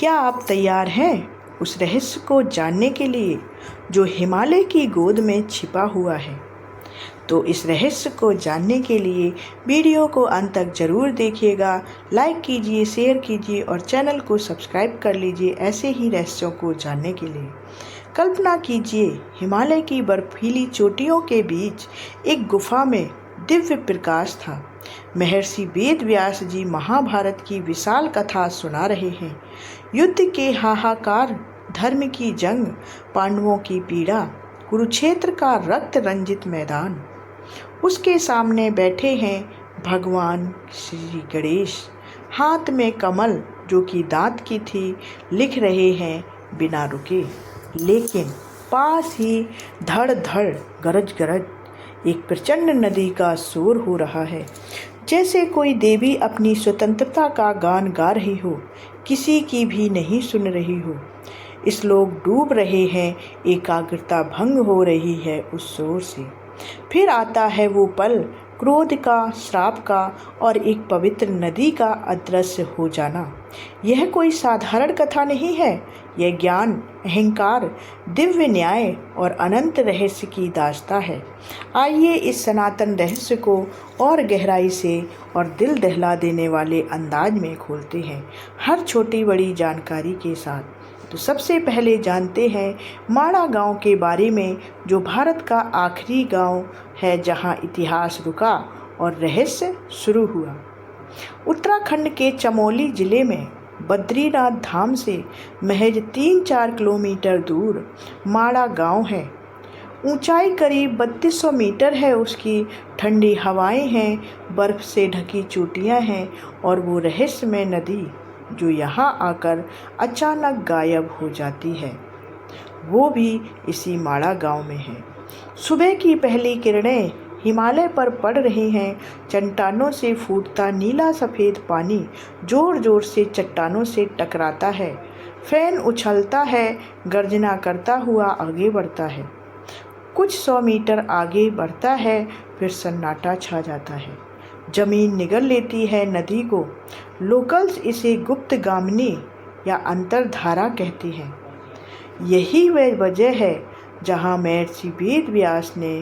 क्या आप तैयार हैं उस रहस्य को जानने के लिए जो हिमालय की गोद में छिपा हुआ है? तो इस रहस्य को जानने के लिए वीडियो को अंत तक ज़रूर देखिएगा। लाइक कीजिए, शेयर कीजिए और चैनल को सब्सक्राइब कर लीजिए ऐसे ही रहस्यों को जानने के लिए। कल्पना कीजिए, हिमालय की बर्फीली चोटियों के बीच एक गुफा में दिव्य प्रकाश था। महर्षि वेद व्यास जी महाभारत की विशाल कथा सुना रहे हैं। युद्ध के हाहाकार, धर्म की जंग, पांडवों की पीड़ा, कुरुक्षेत्र का रक्त रंजित मैदान। उसके सामने बैठे हैं भगवान श्री गणेश, हाथ में कमल जो कि दांत की थी, लिख रहे हैं बिना रुके। लेकिन पास ही धड़ धड़ गरज गरज एक प्रचंड नदी का शोर हो रहा है, जैसे कोई देवी अपनी स्वतंत्रता का गान गा रही हो, किसी की भी नहीं सुन रही हो। इस लोग डूब रहे हैं, एकाग्रता भंग हो रही है उस शोर से। फिर आता है वो पल, क्रोध का, श्राप का और एक पवित्र नदी का अदृश्य हो जाना। यह कोई साधारण कथा नहीं है, यह ज्ञान, अहंकार, दिव्य न्याय और अनंत रहस्य की दास्तां है। आइए इस सनातन रहस्य को और गहराई से और दिल दहला देने वाले अंदाज में खोलते हैं, हर छोटी बड़ी जानकारी के साथ। तो सबसे पहले जानते हैं माड़ा गांव के बारे में, जो भारत का आखिरी गांव है जहां इतिहास रुका और रहस्य शुरू हुआ। उत्तराखंड के चमोली जिले में बद्रीनाथ धाम से महज 3-4 किलोमीटर दूर माड़ा गांव है। ऊंचाई करीब 3200 मीटर है उसकी। ठंडी हवाएं हैं, बर्फ से ढकी चोटियां हैं और वो रहस्यमय नदी जो यहाँ आकर अचानक गायब हो जाती है, वो भी इसी माड़ा गांव में है। सुबह की पहली किरणें हिमालय पर पड़ रही हैं। चट्टानों से फूटता नीला सफ़ेद पानी जोर जोर से चट्टानों से टकराता है। फैन उछलता है, गर्जना करता हुआ आगे बढ़ता है। कुछ 100 मीटर आगे बढ़ता है, फिर सन्नाटा छा जाता है। जमीन निगल लेती है नदी को। लोकल्स इसे गुप्तगामिनी या अंतरधारा कहती हैं। यही वह वजह है जहाँ महर्षि वेद व्यास ने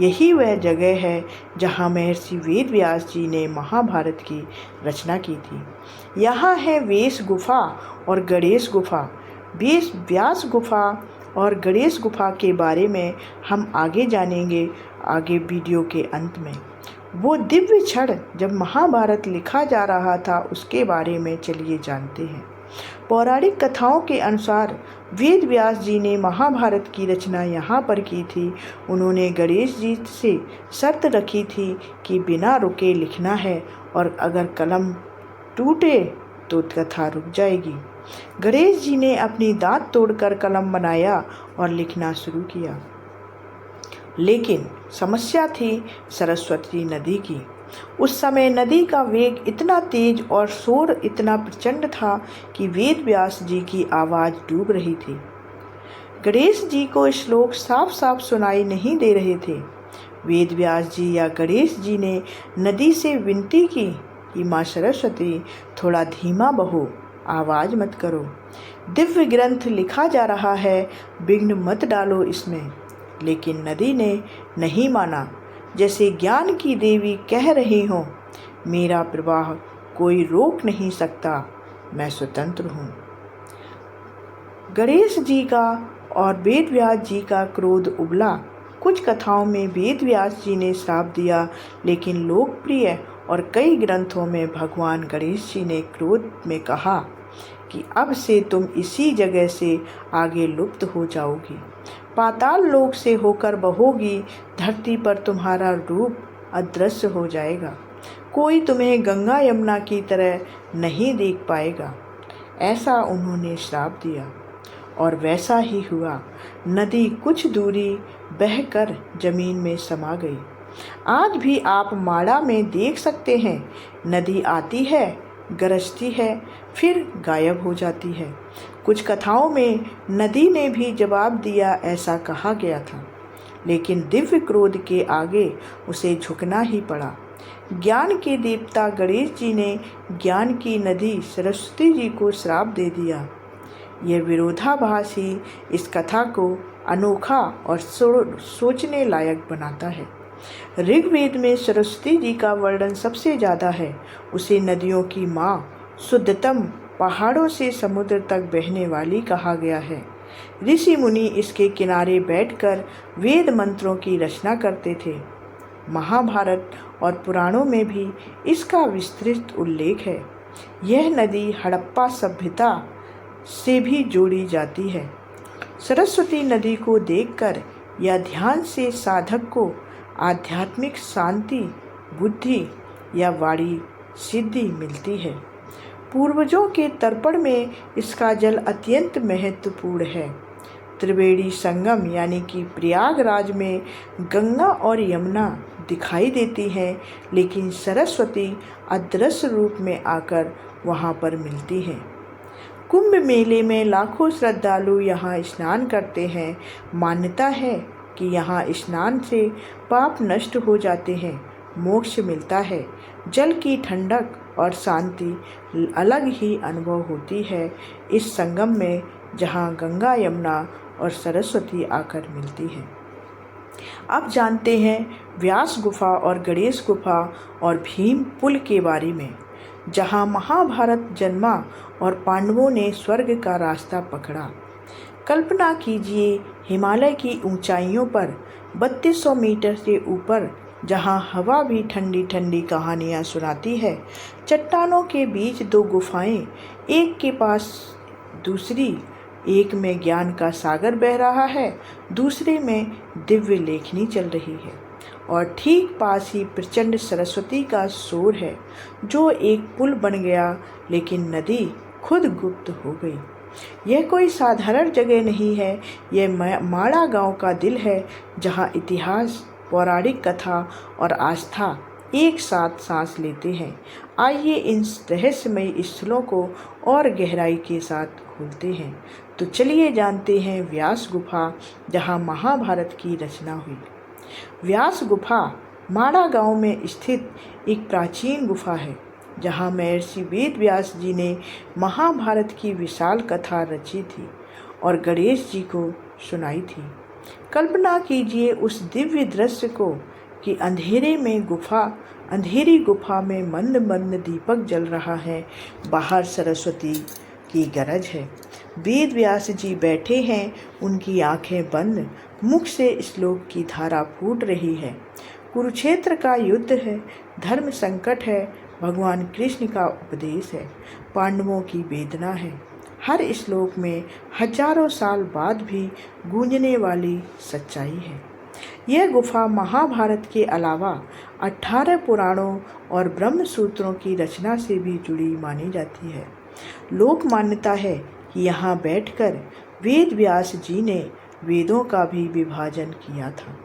यही वह जगह है जहाँ महर्षि वेद व्यास जी ने महाभारत की रचना की थी। यहाँ है वेश गुफा और गणेश गुफा। वेश व्यास गुफा और गणेश गुफा के बारे में हम आगे जानेंगे, आगे वीडियो के अंत में। वो दिव्य क्षण जब महाभारत लिखा जा रहा था, उसके बारे में चलिए जानते हैं। पौराणिक कथाओं के अनुसार वेद व्यास जी ने महाभारत की रचना यहाँ पर की थी। उन्होंने गणेश जी से शर्त रखी थी कि बिना रुके लिखना है और अगर कलम टूटे तो कथा रुक जाएगी। गणेश जी ने अपनी दांत तोड़कर कलम बनाया और लिखना शुरू किया। लेकिन समस्या थी सरस्वती नदी की। उस समय नदी का वेग इतना तेज और शोर इतना प्रचंड था कि वेद व्यास जी की आवाज़ डूब रही थी। गणेश जी को श्लोक साफ साफ सुनाई नहीं दे रहे थे। वेद व्यास जी या गणेश जी ने नदी से विनती की कि माँ सरस्वती, थोड़ा धीमा बहो, आवाज़ मत करो। दिव्य ग्रंथ लिखा जा रहा है, विघ्न मत डालो इसमें। लेकिन नदी ने नहीं माना। जैसे ज्ञान की देवी कह रही हो, मेरा प्रवाह कोई रोक नहीं सकता, मैं स्वतंत्र हूँ। गणेश जी का और वेद व्यास जी का क्रोध उबला। कुछ कथाओं में वेद व्यास जी ने श्राप दिया, लेकिन लोकप्रिय और कई ग्रंथों में भगवान गणेश जी ने क्रोध में कहा कि अब से तुम इसी जगह से आगे लुप्त हो जाओगी, पाताल लोक से होकर बहोगी, धरती पर तुम्हारा रूप अदृश्य हो जाएगा, कोई तुम्हें गंगा यमुना की तरह नहीं देख पाएगा। ऐसा उन्होंने श्राप दिया और वैसा ही हुआ। नदी कुछ दूरी बहकर जमीन में समा गई। आज भी आप माड़ा में देख सकते हैं, नदी आती है, गरजती है, फिर गायब हो जाती है। कुछ कथाओं में नदी ने भी जवाब दिया, ऐसा कहा गया था, लेकिन दिव्य क्रोध के आगे उसे झुकना ही पड़ा। ज्ञान के देवता गणेश जी ने ज्ञान की नदी सरस्वती जी को श्राप दे दिया। यह विरोधाभास ही इस कथा को अनोखा और सोचने लायक बनाता है। ऋग्वेद में सरस्वती जी का वर्णन सबसे ज़्यादा है। उसे नदियों की माँ, शुद्धतम, पहाड़ों से समुद्र तक बहने वाली कहा गया है। ऋषि मुनि इसके किनारे बैठकर वेद मंत्रों की रचना करते थे। महाभारत और पुराणों में भी इसका विस्तृत उल्लेख है। यह नदी हड़प्पा सभ्यता से भी जोड़ी जाती है। सरस्वती नदी को देखकर या ध्यान से साधक को आध्यात्मिक शांति, बुद्धि या वाणी सिद्धि मिलती है। पूर्वजों के तर्पण में इसका जल अत्यंत महत्वपूर्ण है। त्रिवेणी संगम यानी कि प्रयागराज में गंगा और यमुना दिखाई देती हैं, लेकिन सरस्वती अदृश्य रूप में आकर वहाँ पर मिलती हैं। कुंभ मेले में लाखों श्रद्धालु यहाँ स्नान करते हैं। मान्यता है कि यहाँ स्नान से पाप नष्ट हो जाते हैं, मोक्ष मिलता है। जल की ठंडक और शांति अलग ही अनुभव होती है इस संगम में, जहाँ गंगा, यमुना और सरस्वती आकर मिलती है। अब जानते हैं व्यास गुफा और गणेश गुफा और भीम पुल के बारे में, जहाँ महाभारत जन्मा और पांडवों ने स्वर्ग का रास्ता पकड़ा। कल्पना कीजिए हिमालय की ऊंचाइयों पर 3200 मीटर से ऊपर, जहाँ हवा भी ठंडी ठंडी कहानियाँ सुनाती है। चट्टानों के बीच दो गुफाएं, एक के पास दूसरी, एक में ज्ञान का सागर बह रहा है, दूसरे में दिव्य लेखनी चल रही है। और ठीक पास ही प्रचंड सरस्वती का शोर है, जो एक पुल बन गया, लेकिन नदी खुद गुप्त हो गई। यह कोई साधारण जगह नहीं है, यह माड़ा गांव का दिल है, जहां इतिहास, पौराणिक कथा और आस्था एक साथ सांस लेते हैं। आइए इन रहस्यमयी स्थलों को और गहराई के साथ खोलते हैं। तो चलिए जानते हैं व्यास गुफा, जहां महाभारत की रचना हुई। व्यास गुफा माड़ा गांव में स्थित एक प्राचीन गुफा है, जहां महर्षि वेद व्यास जी ने महाभारत की विशाल कथा रची थी और गणेश जी को सुनाई थी। कल्पना कीजिए उस दिव्य दृश्य को कि अंधेरी गुफा में मंद मंद दीपक जल रहा है। बाहर सरस्वती की गरज है। वेद व्यास जी बैठे हैं, उनकी आंखें बंद, मुख से श्लोक की धारा फूट रही है। कुरुक्षेत्र का युद्ध है, धर्म संकट है, भगवान कृष्ण का उपदेश है, पांडवों की वेदना है। हर श्लोक में हजारों साल बाद भी गूंजने वाली सच्चाई है। यह गुफा महाभारत के अलावा 18 पुराणों और ब्रह्म सूत्रों की रचना से भी जुड़ी मानी जाती है। लोक मान्यता है कि यहाँ बैठकर वेद व्यास जी ने वेदों का भी विभाजन किया था।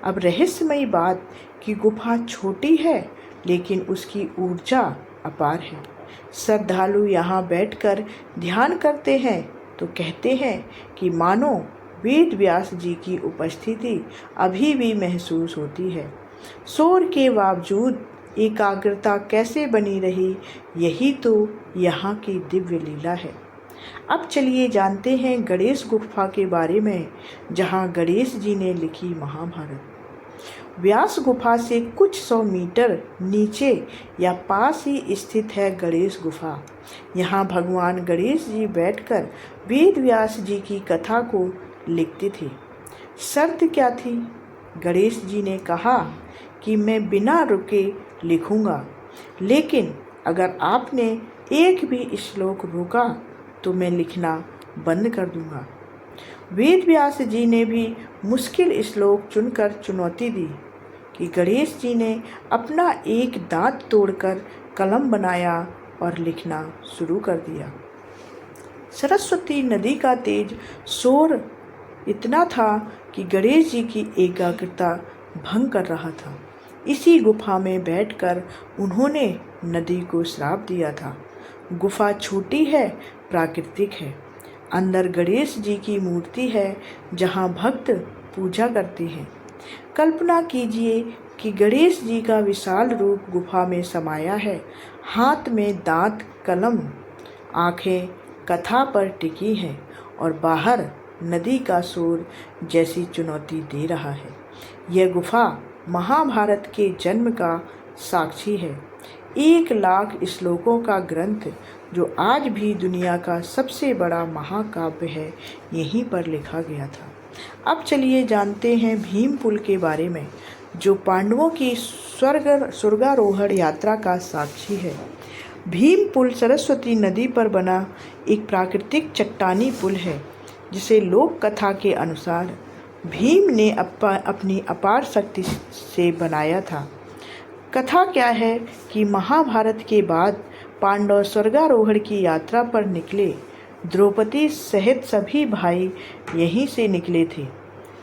अब रहस्यमयी बात कि गुफा छोटी है, लेकिन उसकी ऊर्जा अपार है। श्रद्धालु यहाँ बैठकर ध्यान करते हैं तो कहते हैं कि मानो वेद व्यास जी की उपस्थिति अभी भी महसूस होती है। शोर के बावजूद एकाग्रता कैसे बनी रही, यही तो यहाँ की दिव्य लीला है। अब चलिए जानते हैं गणेश गुफा के बारे में, जहाँ गणेश जी ने लिखी महाभारत। व्यास गुफा से कुछ 100 मीटर नीचे या पास ही स्थित है गणेश गुफा। यहाँ भगवान गणेश जी बैठकर वेद व्यास जी की कथा को लिखते थे। शर्त क्या थी? गणेश जी ने कहा कि मैं बिना रुके लिखूंगा, लेकिन अगर आपने एक भी श्लोक रोका तो मैं लिखना बंद कर दूंगा। वेद व्यास जी ने भी मुश्किल श्लोक चुनकर चुनौती दी कि गणेश जी ने अपना एक दांत तोड़कर कलम बनाया और लिखना शुरू कर दिया। सरस्वती नदी का तेज शोर इतना था कि गणेश जी की एकाग्रता भंग कर रहा था। इसी गुफा में बैठकर उन्होंने नदी को श्राप दिया था। गुफा छोटी है, प्राकृतिक है। अंदर गणेश जी की मूर्ति है, जहाँ भक्त पूजा करते हैं। कल्पना कीजिए कि गणेश जी का विशाल रूप गुफा में समाया है। हाथ में दांत, कलम, आँखें कथा पर टिकी है और बाहर नदी का शोर जैसी चुनौती दे रहा है। यह गुफा महाभारत के जन्म का साक्षी है। 1,00,000 श्लोकों का ग्रंथ जो आज भी दुनिया का सबसे बड़ा महाकाव्य है, यहीं पर लिखा गया था। अब चलिए जानते हैं भीम पुल के बारे में, जो पांडवों की स्वर्गारोहण यात्रा का साक्षी है। भीम पुल सरस्वती नदी पर बना एक प्राकृतिक चट्टानी पुल है, जिसे लोक कथा के अनुसार भीम ने अपनी अपार शक्ति से बनाया था। कथा क्या है कि महाभारत के बाद पांडव स्वर्गारोहण की यात्रा पर निकले। द्रौपदी सहित सभी भाई यहीं से निकले थे।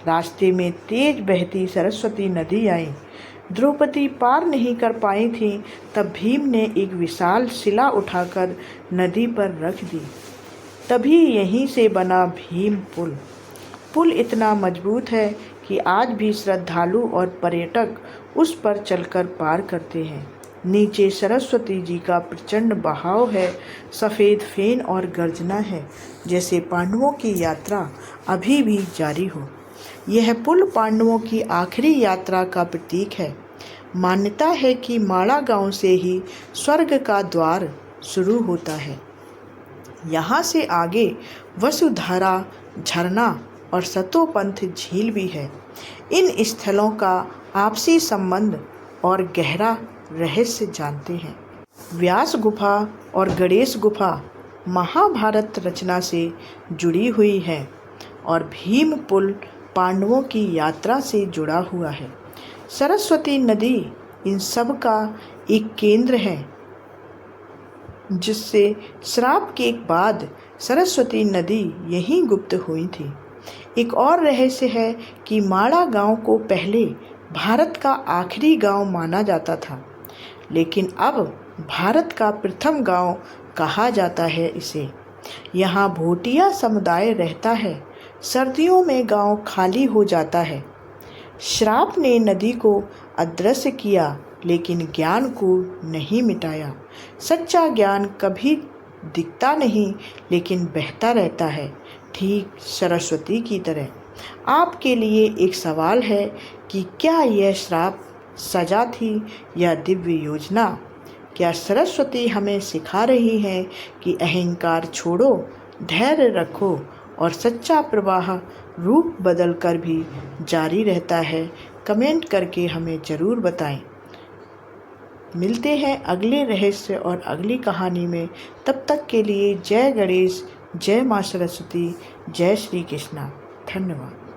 रास्ते में तेज बहती सरस्वती नदी आई। द्रौपदी पार नहीं कर पाई थी, तब भीम ने एक विशाल शिला उठाकर नदी पर रख दी। तभी यहीं से बना भीम पुल। पुल इतना मजबूत है कि आज भी श्रद्धालु और पर्यटक उस पर चलकर पार करते हैं। नीचे सरस्वती जी का प्रचंड बहाव है, सफ़ेद फेन और गर्जना है, जैसे पांडवों की यात्रा अभी भी जारी हो। यह पुल पांडवों की आखिरी यात्रा का प्रतीक है। मान्यता है कि माड़ा गांव से ही स्वर्ग का द्वार शुरू होता है। यहाँ से आगे वसुधारा झरना और सतोपंथ झील भी है। इन स्थलों का आपसी संबंध और गहरा रहस्य जानते हैं। व्यास गुफा और गणेश गुफा महाभारत रचना से जुड़ी हुई है और भीम पुल पांडवों की यात्रा से जुड़ा हुआ है। सरस्वती नदी इन सब का एक केंद्र है, जिससे श्राप के बाद सरस्वती नदी यहीं गुप्त हुई थी। एक और रहस्य है कि माड़ा गांव को पहले भारत का आखिरी गांव माना जाता था, लेकिन अब भारत का प्रथम गांव कहा जाता है इसे। यहाँ भोटिया समुदाय रहता है। सर्दियों में गांव खाली हो जाता है। श्राप ने नदी को अदृश्य किया, लेकिन ज्ञान को नहीं मिटाया। सच्चा ज्ञान कभी दिखता नहीं, लेकिन बहता रहता है, ठीक सरस्वती की तरह। आपके लिए एक सवाल है कि क्या यह श्राप सजा थी या दिव्य योजना? क्या सरस्वती हमें सिखा रही है कि अहंकार छोड़ो, धैर्य रखो और सच्चा प्रवाह रूप बदल कर भी जारी रहता है? कमेंट करके हमें ज़रूर बताएं। मिलते हैं अगले रहस्य और अगली कहानी में। तब तक के लिए जय गणेश, जय माँ सरस्वती, जय श्री कृष्णा। धन्यवाद।